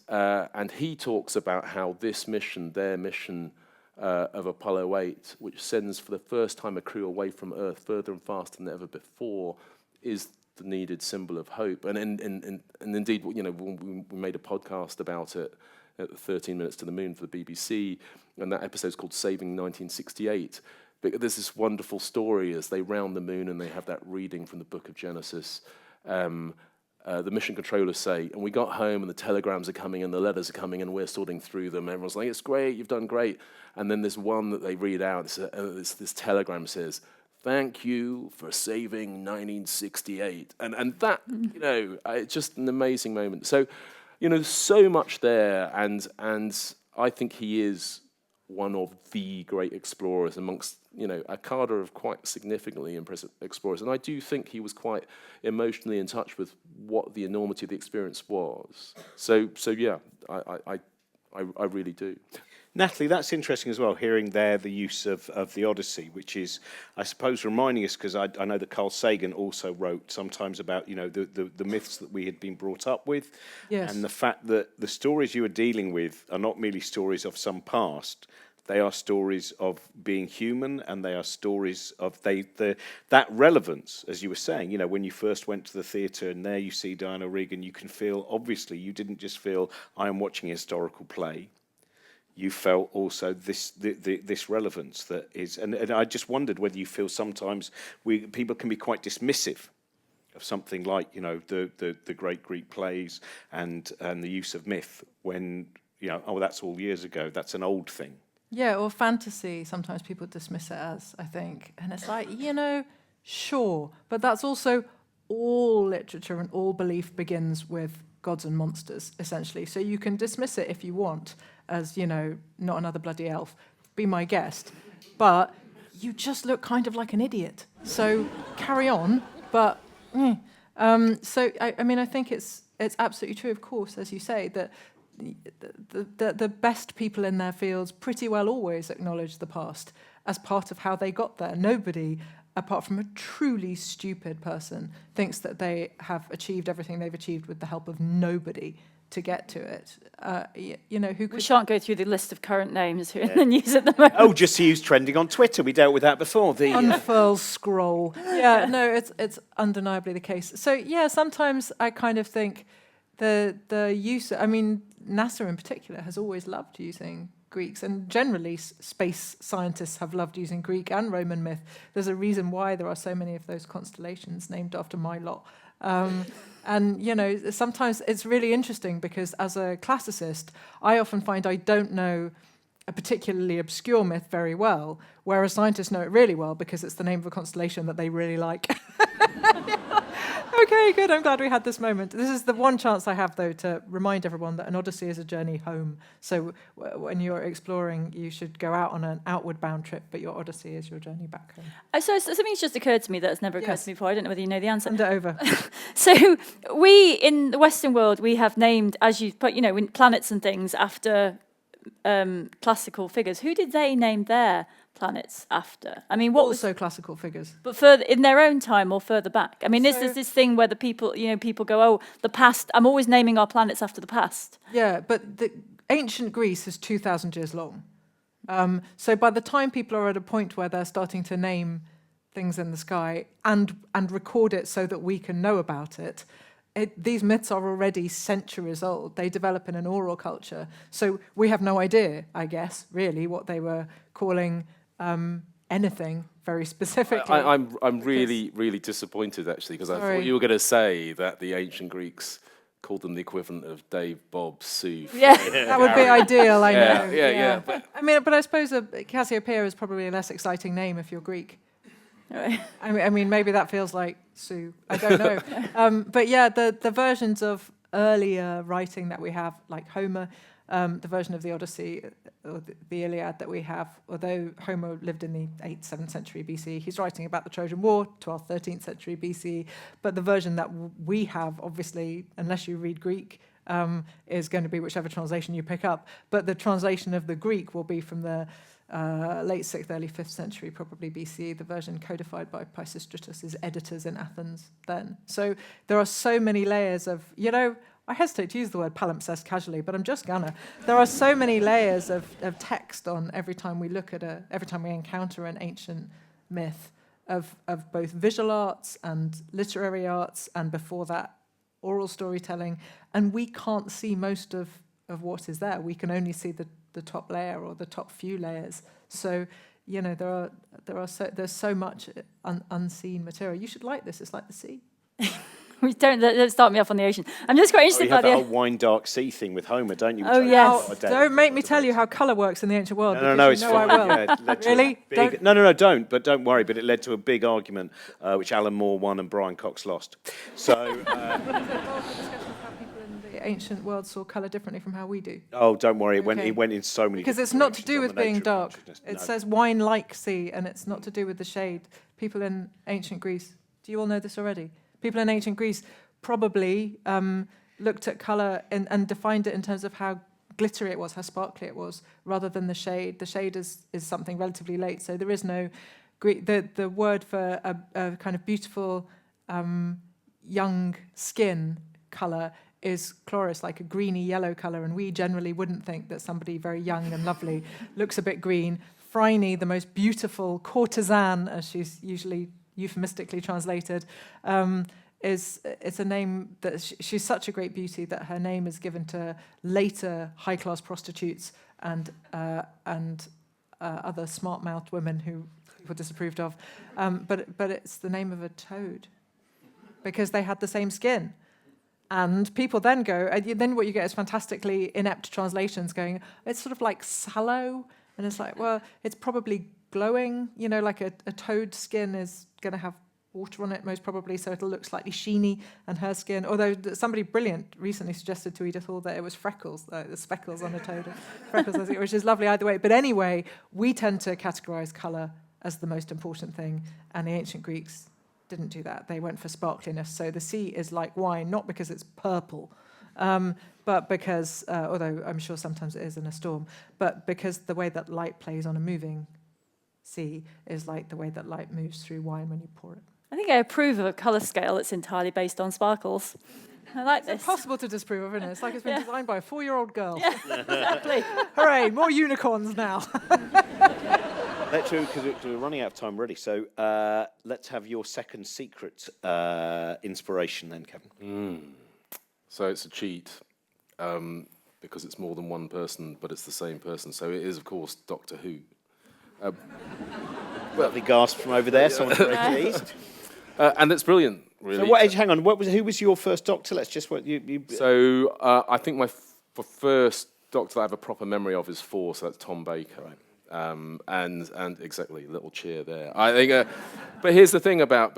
he talks about how this mission, their mission of Apollo 8, which sends for the first time a crew away from Earth further and faster than ever before, is the needed symbol of hope. And indeed, you know, we made a podcast about it at 13 Minutes to the Moon for the BBC, and that episode's called Saving 1968. But there's this wonderful story as they round the moon and they have that reading from the book of Genesis. The mission controllers say, and we got home and the telegrams are coming and the letters are coming and we're sorting through them. Everyone's like, it's great, you've done great. And then there's one that they read out, this telegram says, thank you for saving 1968. And that, you know, it's just an amazing moment. So, you know, so much there, and I think he is one of the great explorers amongst, you know, a cadre of quite significantly impressive explorers. And I do think he was quite emotionally in touch with what the enormity of the experience was. So yeah, I really do. Natalie, that's interesting as well, hearing there the use of the Odyssey, which is, I suppose, reminding us, because I know that Carl Sagan also wrote sometimes about, you know, the myths that we had been brought up with, yes, and the fact that the stories you are dealing with are not merely stories of some past, they are stories of being human, and they are stories of that relevance, as you were saying. You know, when you first went to the theatre and there you see Diana Rigg, and you can feel, obviously, you didn't just feel, I am watching a historical play. You felt also this relevance that is, and I just wondered whether you feel sometimes people can be quite dismissive of something like, you know, the great Greek plays and the use of myth, when, you know, oh, that's all years ago, that's an old thing. Yeah, or fantasy, sometimes people dismiss it as, I think. And it's like, you know, sure, but that's also all literature and all belief begins with gods and monsters, essentially. So you can dismiss it if you want, as, you know, not another bloody elf, be my guest. But you just look kind of like an idiot. So carry on, but... So, I mean, I think it's absolutely true, of course, as you say, that the best people in their fields pretty well always acknowledge the past as part of how they got there. Nobody, apart from a truly stupid person, thinks that they have achieved everything they've achieved with the help of nobody. to get to it. You know, who could... We shan't go through the list of current names who are in the news at the moment. Oh, just use trending on Twitter. We dealt with that before. The Unfurl scroll. Yeah, no, it's undeniably the case. So yeah, sometimes I kind of think the use. I mean, NASA in particular has always loved using Greeks, and generally space scientists have loved using Greek and Roman myth. There's a reason why there are so many of those constellations named after my lot. And, you know, sometimes it's really interesting because as a classicist, I often find I don't know a particularly obscure myth very well, whereas scientists know it really well because it's the name of a constellation that they really like. Okay, good. I'm glad we had this moment. This is the one chance I have, though, to remind everyone that an odyssey is a journey home. So when you're exploring, you should go out on an outward-bound trip, but your odyssey is your journey back home. So something's just occurred to me that has never occurred to me before. I don't know whether you know the answer. Send it over. So we, in the Western world, we have named, as you put, you know, planets and things after classical figures. Who did they name their planets after? I mean, what also classical figures, but further in their own time or further back? I mean, there's this thing where the people, you know, people go, oh, the past. I'm always naming our planets after the past. Yeah, but the ancient Greece is 2,000 years long. So by the time people are at a point where they're starting to name things in the sky and record it so that we can know about it, these myths are already centuries old. They develop in an oral culture. So we have no idea, I guess, really, what they were calling anything very specifically. I'm really disappointed, actually, because I thought you were going to say that the ancient Greeks called them the equivalent of Dave, Bob, Sue. Yeah, that would be ideal, I know. Yeah. But I suppose Cassiopeia is probably a less exciting name if you're Greek. I mean, maybe that feels like Sue. I don't know. But yeah, the versions of earlier writing that we have, like Homer, the version of the Odyssey or the Iliad that we have, although Homer lived in the 8th, 7th century BC, he's writing about the Trojan War, 12th, 13th century BC. But the version that we have, obviously, unless you read Greek, is going to be whichever translation you pick up. But the translation of the Greek will be from the late 6th, early 5th century, probably BC, the version codified by Pisistratus' editors in Athens then. So there are so many layers of, you know, I hesitate to use the word palimpsest casually, but I'm just gonna. There are so many layers of text on every time we look at every time we encounter an ancient myth of both visual arts and literary arts, and before that, oral storytelling, and we can't see most of what is there. We can only see the top layer or the top few layers. So, you know, there's so much unseen material. You should like this. It's like the sea. Don't start me off on the ocean. I'm just quite interested about the whole wine dark sea thing with Homer, don't you? Oh, yes. Don't make me tell you how colour works in the ancient world. No, it's fine. I will. Yeah, it led to Really? No, don't. But don't worry. But it led to a big argument, which Alan Moore won and Brian Cox lost. So. Ancient world saw colour differently from how we do. Oh, don't worry. It went in so many. Because it's not to do with being dark. It says wine-like sea, and it's not to do with the shade. People in ancient Greece, do you all know this already? People in ancient Greece probably looked at colour and defined it in terms of how glittery it was, how sparkly it was, rather than the shade. The shade is something relatively late, so there is no Greek. The word for a kind of beautiful young skin colour is chloris, like a greeny yellow colour, and we generally wouldn't think that somebody very young and lovely looks a bit green. Phryne, the most beautiful courtesan, as she's usually euphemistically translated, it's a name that she's such a great beauty that her name is given to later high-class prostitutes and other smart-mouthed women who people disapproved of. But it's the name of a toad because they had the same skin. And people then go, then what you get is fantastically inept translations going, it's sort of like sallow. And it's like, well, it's probably glowing, you know, like a toad skin is going to have water on it most probably, so it'll look slightly sheeny, and her skin, although somebody brilliant recently suggested to Edith Hall that it was freckles, the speckles on a toad, freckles, which is lovely either way. But anyway, we tend to categorize colour as the most important thing, and the ancient Greeks didn't do that. They went for sparkliness. So the sea is like wine, not because it's purple, but because, although I'm sure sometimes it is in a storm, but because the way that light plays on a moving sea is like the way that light moves through wine when you pour it. I think I approve of a colour scale that's entirely based on sparkles. I like It's this. impossible to disprove of, isn't it? It's like it's been designed by a 4-year-old girl. Yeah, exactly. Hooray, more unicorns now. Because we're running out of time already. So let's have your second secret inspiration then, Kevin. So it's a cheat because it's more than one person, but it's the same person. So it is, of course, Doctor Who. Lovely gasp from over there. Someone's very pleased. And it's brilliant, really. So what age? Hang on. Who was your first Doctor? Let's just what you. So I think my first Doctor that I have a proper memory of is 4. So that's Tom Baker. Right. And exactly, little cheer there. I think. But here's the thing about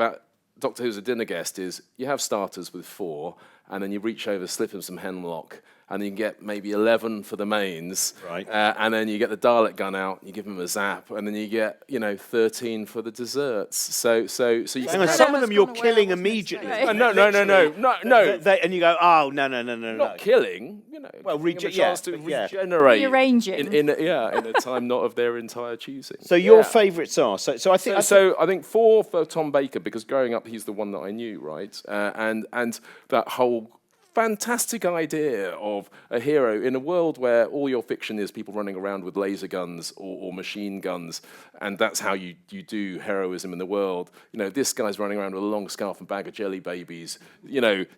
Doctor Who's a dinner guest is you have starters with 4, and then you reach over, slip him some hemlock, and you get maybe 11 for the mains, right? And then you get the Dalek gun out, you give him a zap, and then you get 13 for the desserts. So you. Some of them you're killing immediately. No. And you go, oh no. Not killing, Well, giving them a chance to regenerate. Rearranging. In a time not of their entire choosing. So your favourites are so I think I think 4 for Tom Baker, because growing up he's the one that I knew, right? And that whole fantastic idea of a hero in a world where all your fiction is people running around with laser guns or machine guns, and that's how you do heroism in the world. This guy's running around with a long scarf and bag of jelly babies,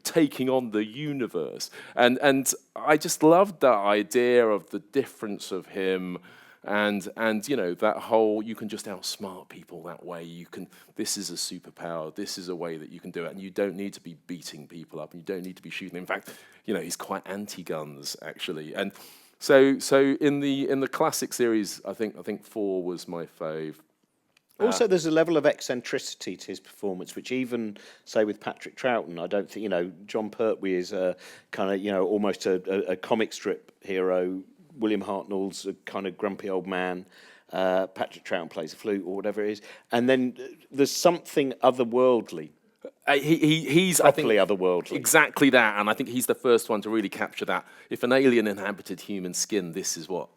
taking on the universe. And I just loved that idea of the difference of him. And that whole, you can just outsmart people that way. This is a superpower. This is a way that you can do it, and you don't need to be beating people up, and you don't need to be shooting them. In fact, he's quite anti-guns actually. And so in the classic series, I think 4 was my fave. Also, there's a level of eccentricity to his performance, which even, say, with Patrick Troughton, I don't think, John Pertwee is a kind of, almost a comic strip hero. William Hartnell's a kind of grumpy old man. Patrick Troughton plays a flute or whatever it is. And then there's something otherworldly. He's properly otherworldly. Exactly that, and I think he's the first one to really capture that. If an alien inhabited human skin, this is what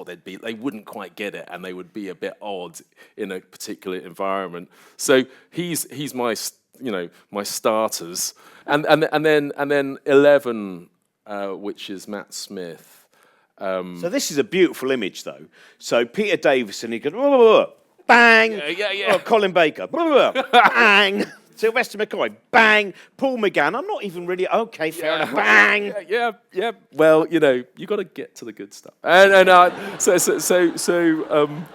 they'd be. They wouldn't quite get it, and they would be a bit odd in a particular environment. So he's my my starters, and then 11, which is Matt Smith. So this is a beautiful image, though. So Peter Davison, he goes, bang. Yeah. Oh, Colin Baker, bang. Sylvester McCoy, bang. Paul McGann, I'm not even really, okay, fair enough, bang. Yeah. Well, you got to get to the good stuff. And I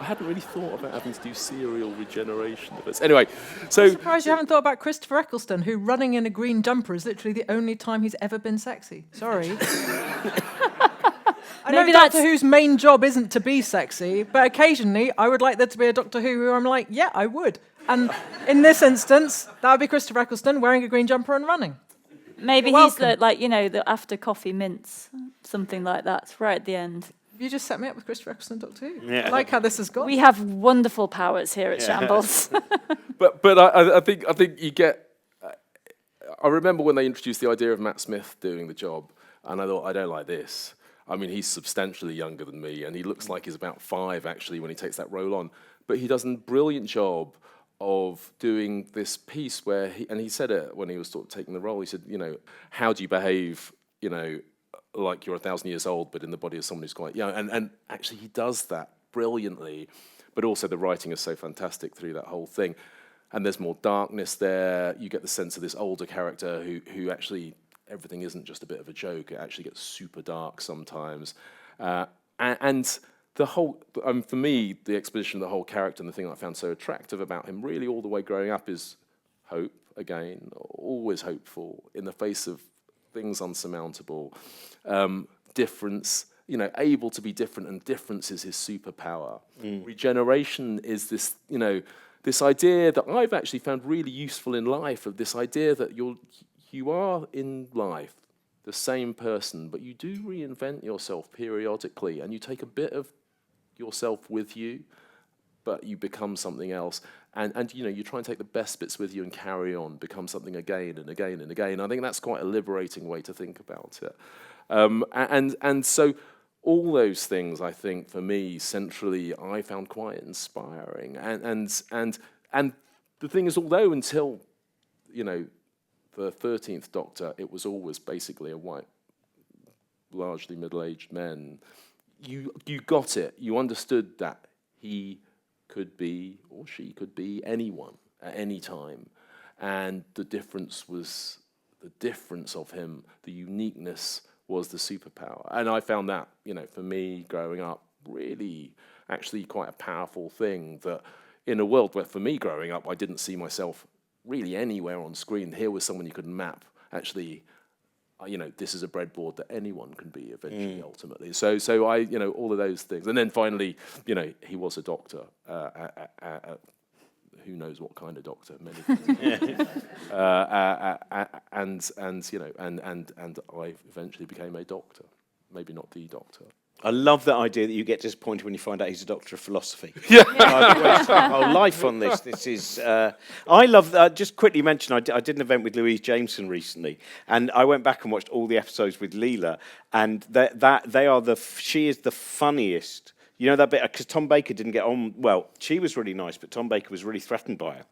hadn't really thought about having to do serial regeneration of it. Anyway, so... I'm surprised you haven't thought about Christopher Eccleston, who running in a green jumper is literally the only time he's ever been sexy. Sorry. I know Doctor Who's main job isn't to be sexy, but occasionally I would like there to be a Doctor Who I'm like, yeah, I would. And in this instance, that would be Christopher Eccleston wearing a green jumper and running. Maybe he's the after coffee mints, something like that, right at the end. You just set me up with Christopher Eccleston, Doctor Who. Yeah. I like how this has gone. We have wonderful powers here at Shambles. But I think you get... I remember when they introduced the idea of Matt Smith doing the job, and I thought, I don't like this. I mean, he's substantially younger than me, and he looks like he's about 5, actually, when he takes that role on. But he does a brilliant job of doing this piece where he said it when he was sort of taking the role. He said, how do you behave, like you're 1,000 years old, but in the body of someone who's quite young? And actually, he does that brilliantly. But also, the writing is so fantastic through that whole thing. And there's more darkness there. You get the sense of this older character who actually... everything isn't just a bit of a joke. It actually gets super dark sometimes. And the whole, for me, the exposition of the whole character and the thing that I found so attractive about him really all the way growing up is hope, again, always hopeful in the face of things unsurmountable. Difference, able to be different, and difference is his superpower. Regeneration is this, this idea that I've actually found really useful in life, of this idea that you are in life the same person, but you do reinvent yourself periodically, and you take a bit of yourself with you, but you become something else. And you try and take the best bits with you and carry on, become something again and again and again. I think that's quite a liberating way to think about it. And so all those things, I think, for me, centrally, I found quite inspiring. And the thing is, although until, the 13th Doctor, it was always basically a white, largely middle-aged man. You got it. You understood that he could be, or she could be, anyone at any time. And the difference was the difference of him, the uniqueness was the superpower. And I found that, for me, growing up, really actually quite a powerful thing, that in a world where, for me, growing up, I didn't see myself really anywhere on screen. Here was someone you could map, actually, this is a breadboard that anyone can be eventually, ultimately. So I, all of those things. And then finally, he was a doctor. Who knows what kind of doctor? Many things. And I eventually became a doctor. Maybe not the doctor. I love that idea that you get disappointed when you find out he's a doctor of philosophy. Yeah. I've wasted my whole life on this. This is. I love. Just quickly mention, I did an event with Louise Jameson recently, and I went back and watched all the episodes with Leela, and she is the funniest. You know that bit, because Tom Baker didn't get on well. She was really nice, but Tom Baker was really threatened by her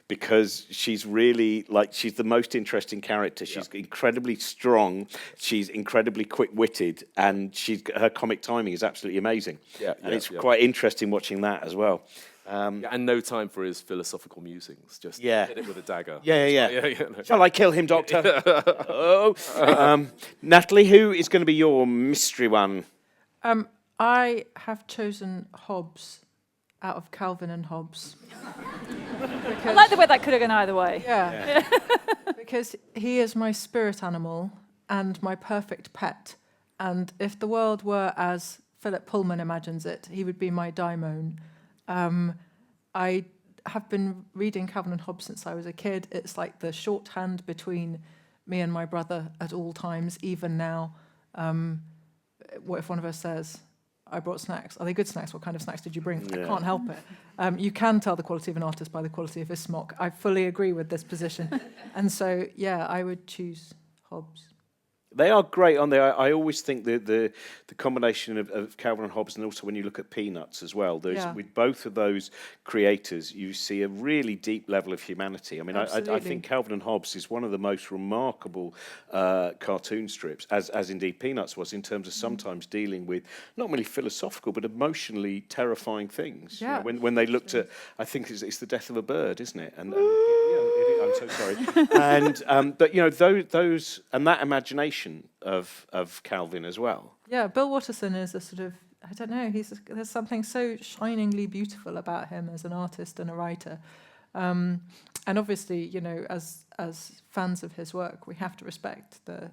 because she's really, she's the most interesting character. She's incredibly strong. She's incredibly quick-witted, and her comic timing is absolutely amazing. It's quite interesting watching that as well. And no time for his philosophical musings. Just hit it with a dagger. No. Shall I kill him, Doctor? Natalie, who is going to be your mystery one? I have chosen Hobbes out of Calvin and Hobbes. I like the way that could have gone either way. Yeah. Because he is my spirit animal and my perfect pet. And if the world were as Philip Pullman imagines it, he would be my daimon. I have been reading Calvin and Hobbes since I was a kid. It's like the shorthand between me and my brother at all times, even now. What if one of us says, I brought snacks. Are they good snacks? What kind of snacks did you bring? I can't help it. You can tell the quality of an artist by the quality of his smock. I fully agree with this position. And so, I would choose Hobbes. They are great, aren't they? I always think the combination of Calvin and Hobbes, and also when you look at Peanuts as well, with both of those creators, you see a really deep level of humanity. I mean, I think Calvin and Hobbes is one of the most remarkable cartoon strips, as indeed Peanuts was, in terms of sometimes dealing with not merely philosophical but emotionally terrifying things. Yeah. When they looked at, I think it's the death of a bird, isn't it? And I'm so sorry. And but those and that imagination of Calvin as well. Yeah, Bill Watterson is a sort of, I don't know, there's something so shiningly beautiful about him as an artist and a writer. And obviously, as fans of his work, we have to respect the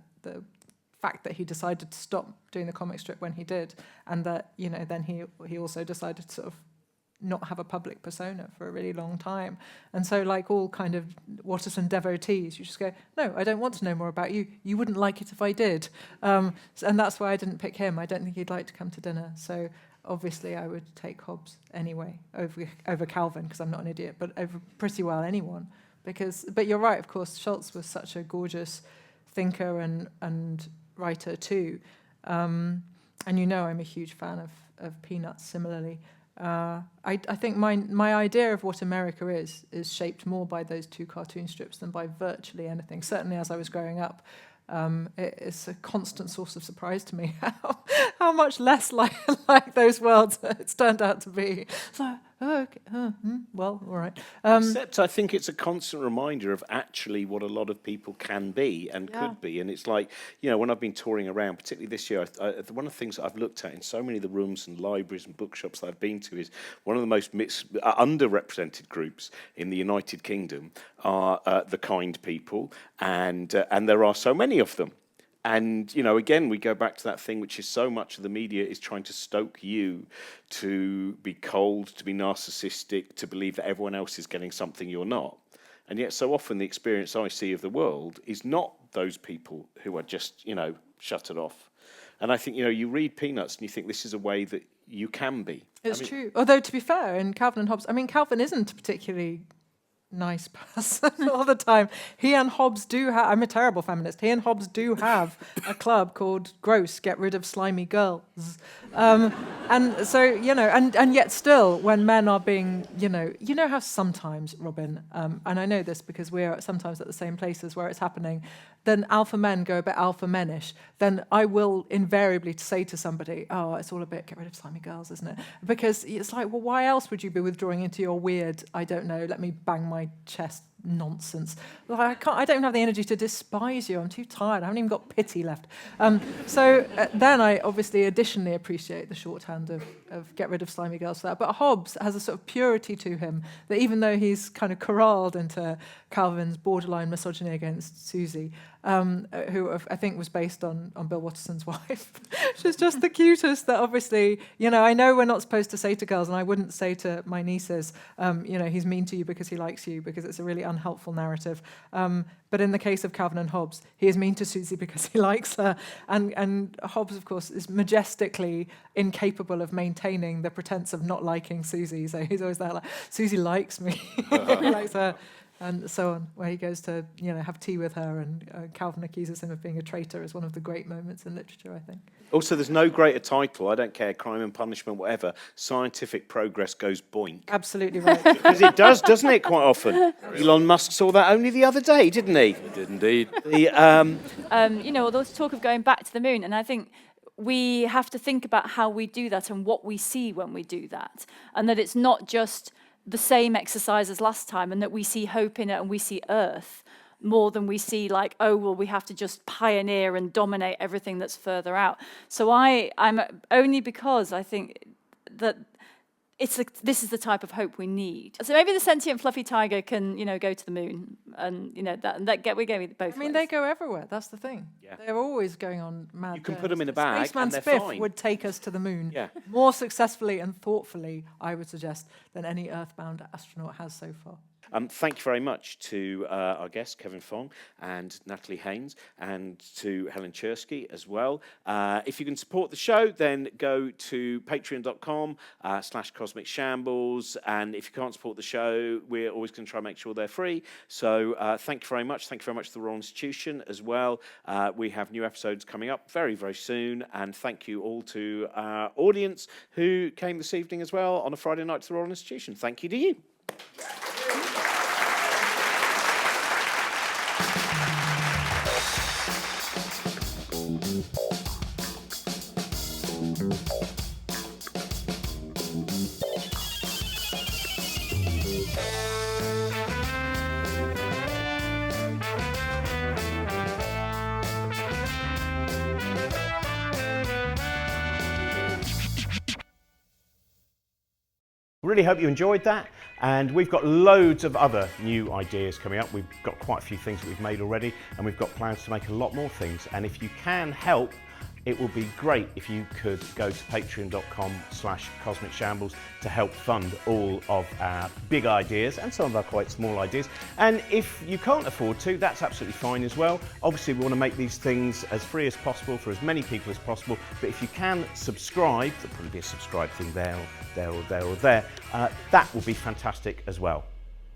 fact that he decided to stop doing the comic strip when he did, and that, then he also decided to sort of not have a public persona for a really long time. And so, like all kind of Watterson devotees, you just go, no, I don't want to know more about you. You wouldn't like it if I did. And that's why I didn't pick him. I don't think he'd like to come to dinner. So obviously I would take Hobbes anyway over Calvin, because I'm not an idiot, but over pretty well anyone. But you're right, of course, Schultz was such a gorgeous thinker and writer too. And I'm a huge fan of Peanuts similarly. I think my idea of what America is shaped more by those two cartoon strips than by virtually anything. Certainly as I was growing up, it's a constant source of surprise to me how much less like those worlds it's turned out to be. So, okay, well, all right. Except I think it's a constant reminder of actually what a lot of people can be and could be. And it's like, when I've been touring around, particularly this year, one of the things that I've looked at in so many of the rooms and libraries and bookshops that I've been to is one of the most underrepresented groups in the United Kingdom are the kind people, and there are so many of them. And, again, we go back to that thing which is so much of the media is trying to stoke you to be cold, to be narcissistic, to believe that everyone else is getting something you're not. And yet so often the experience I see of the world is not those people who are just, shut it off. And I think, you read Peanuts and you think this is a way that you can be. It's true. Although, to be fair, in Calvin and Hobbes, Calvin isn't particularly nice person all the time. He and Hobbes do have, I'm a terrible feminist, he and Hobbes do have a club called Gross, Get Rid of Slimy Girls. And so, and yet still, when men are being, you know how sometimes, Robin, and I know this because we're sometimes at the same places where it's happening, then alpha men go a bit alpha menish, then I will invariably say to somebody, oh, it's all a bit get rid of slimy girls, isn't it? Because it's like, well, why else would you be withdrawing into your weird, I don't know, let me bang my chest nonsense? Like, I don't have the energy to despise you. I'm too tired. I haven't even got pity left. So then I obviously additionally appreciate the shorthand of get rid of slimy girls for that. But Hobbes has a sort of purity to him that even though he's kind of corralled into Calvin's borderline misogyny against Susie, who I think was based on Bill Watterson's wife. She's just the cutest that obviously, I know we're not supposed to say to girls, and I wouldn't say to my nieces, he's mean to you because he likes you, because it's a really unhelpful narrative. But in the case of Calvin and Hobbes, he is mean to Susie because he likes her. And Hobbes, of course, is majestically incapable of maintaining the pretense of not liking Susie. So he's always there like, Susie likes me. He likes her. And so on, where he goes to, have tea with her, and Calvin accuses him of being a traitor as one of the great moments in literature, I think. Also, there's no greater title, I don't care, Crime and Punishment, whatever, Scientific Progress Goes Boink. Absolutely right. Because it does, doesn't it, quite often? Elon Musk saw that only the other day, didn't he? He did indeed. All those talk of going back to the moon, and I think we have to think about how we do that and what we see when we do that, and that it's not just the same exercise as last time, and that we see hope in it and we see Earth more than we see like, oh, well, we have to just pioneer and dominate everything that's further out. So I'm only because I think that this is the type of hope we need. So maybe the sentient fluffy tiger can, go to the moon, and we're going both. I mean, they go everywhere. That's the thing. Yeah. They're always going on mad. You can journeys. put them in a bag Spaceman and they're Spiff fine. would take us to the moon Yeah. more successfully and thoughtfully, I would suggest, than any Earthbound astronaut has so far. Thank you very much to our guests, Kevin Fong and Natalie Haynes, and to Helen Czerski as well. If you can support the show, then go to patreon.com/Cosmic Shambles. And if you can't support the show, we're always going to try and make sure they're free. So thank you very much. Thank you very much to the Royal Institution as well. We have new episodes coming up very, very soon. And thank you all to our audience who came this evening as well on a Friday night to the Royal Institution. Thank you to you. Really hope you enjoyed that, and we've got loads of other new ideas coming up. We've got quite a few things that we've made already, and we've got plans to make a lot more things. And if you can help, it will be great if you could go to patreon.com/Cosmic Shambles to help fund all of our big ideas and some of our quite small ideas. And if you can't afford to, that's absolutely fine as well. Obviously, we want to make these things as free as possible for as many people as possible. But if you can subscribe, there'll probably be a subscribe thing there, or there, or there, or there. That will be fantastic as well.